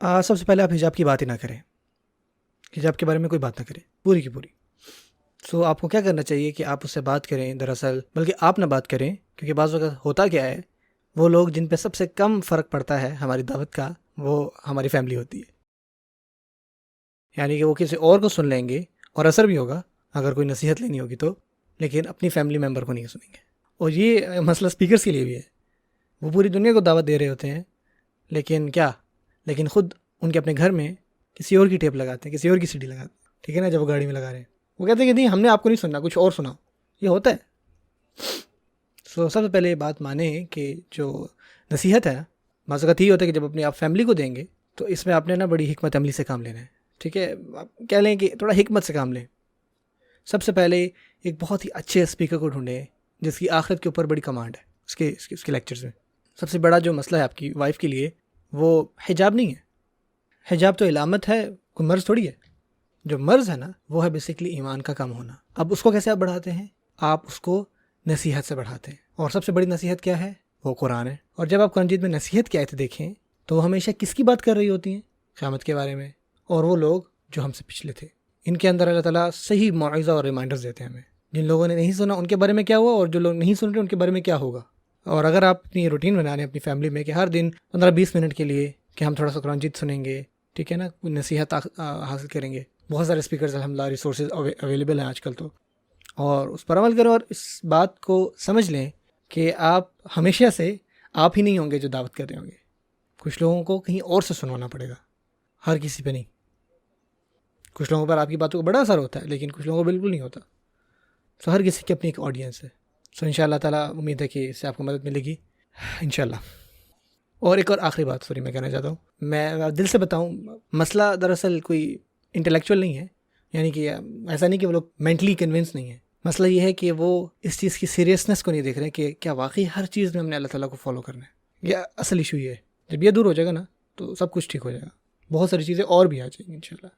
سب سے پہلے آپ حجاب کی بات ہی نہ کریں، حجاب کے بارے میں کوئی بات نہ کریں پوری کی پوری. سو آپ کو کیا کرنا چاہیے کہ آپ اس سے بات کریں، دراصل بلکہ آپ نہ بات کریں، کیونکہ بعض وقت ہوتا کیا ہے، وہ لوگ جن پہ سب سے کم فرق پڑتا ہے ہماری دعوت کا وہ ہماری فیملی ہوتی ہے. یعنی کہ وہ کسی اور کو سن لیں گے اور اثر بھی ہوگا اگر کوئی نصیحت لینی ہوگی تو، لیکن اپنی فیملی ممبر کو نہیں سنیں گے. اور یہ مسئلہ سپیکرز کے لیے بھی ہے. وہ پوری دنیا کو دعوت دے رہے ہوتے ہیں، لیکن خود ان کے اپنے گھر میں کسی اور کی ٹیپ لگاتے ہیں، کسی اور کی سی ڈی لگاتے ہیں، ٹھیک ہے نا. جب وہ گاڑی میں لگا رہے ہیں وہ کہتے ہیں کہ نہیں ہم نے آپ کو نہیں سننا، کچھ اور سناؤ. یہ ہوتا ہے. سب سے پہلے یہ بات مانیں کہ جو نصیحت ہے، بعض اوقات یہ ہوتا ہے کہ جب اپنی آپ فیملی کو دیں گے تو اس میں آپ نے نا بڑی حکمت عملی سے کام لینا ہے. ٹھیک ہے، آپ کہہ لیں کہ تھوڑا حکمت سے کام لیں. سب سے پہلے ایک بہت ہی اچھے اسپیکر کو ڈھونڈیں جس کی آخرت کے اوپر بڑی کمانڈ ہے اس کے لیکچرز میں. سب سے بڑا جو مسئلہ ہے آپ کی وائف کے لیے وہ حجاب نہیں ہے. حجاب تو علامت ہے، کوئی مرض تھوڑی ہے. جو مرض ہے نا وہ ہے بیسکلی ایمان کا کم ہونا. اب اس کو کیسے آپ بڑھاتے ہیں؟ آپ اس کو نصیحت سے بڑھاتے ہیں. اور سب سے بڑی نصیحت کیا ہے؟ وہ قرآن ہے. اور جب آپ قرآن مجید میں نصیحت کی آیتیں دیکھیں تو وہ ہمیشہ کس کی بات کر رہی ہوتی ہیں؟ قیامت کے بارے میں. اور وہ لوگ جو ہم سے پچھلے تھے، ان کے اندر اللہ تعالیٰ صحیح موعظہ اور ریمائنڈرز دیتے ہیں ہمیں. جن لوگوں نے نہیں سنا ان کے بارے میں کیا ہوا، اور جو لوگ نہیں سن رہے ان کے بارے میں کیا ہوگا. اور اگر آپ اپنی روٹین بنا لیں اپنی فیملی میں کہ ہر دن 15-20 منٹ کے لیے کہ ہم تھوڑا سا قرآن مجید سنیں گے، ٹھیک ہے نا، کوئی نصیحت حاصل کریں گے. بہت سارے اسپیکرز الحمدللہ ریسورسز اویلیبل ہیں آج کل تو، اور اس پر عمل کریں. اور اس بات کو سمجھ لیں کہ آپ ہمیشہ سے آپ ہی نہیں ہوں گے جو دعوت کر رہے ہوں گے. کچھ لوگوں کو کہیں اور سے سنوانا پڑے گا، ہر کسی پہ نہیں. کچھ لوگوں پر آپ کی باتوں کا بڑا اثر ہوتا ہے لیکن کچھ لوگوں کو بالکل نہیں ہوتا. سو ہر کسی کی اپنی ایک آڈینس ہے. سو انشاءاللہ تعالیٰ امید ہے کہ اس سے آپ کو مدد ملے گی انشاءاللہ. اور ایک اور آخری بات سوری میں کہنا چاہتا ہوں، میں دل سے بتاؤں، مسئلہ دراصل کوئی انٹلیکچوئل نہیں ہے. یعنی کہ ایسا نہیں کہ وہ لوگ مینٹلی کنونس نہیں ہیں. مسئلہ یہ ہے کہ وہ اس چیز کی سیریسنس کو نہیں دیکھ رہے کہ کیا واقعی ہر چیز میں ہم نے اللہ تعالیٰ کو فالو کرنا ہے. یہ اصل ایشو یہ ہے. جب یہ دور ہو جائے گا نا تو سب کچھ ٹھیک ہو جائے گا. بہت ساری چیزیں اور بھی آ جائیں گی انشاءاللہ.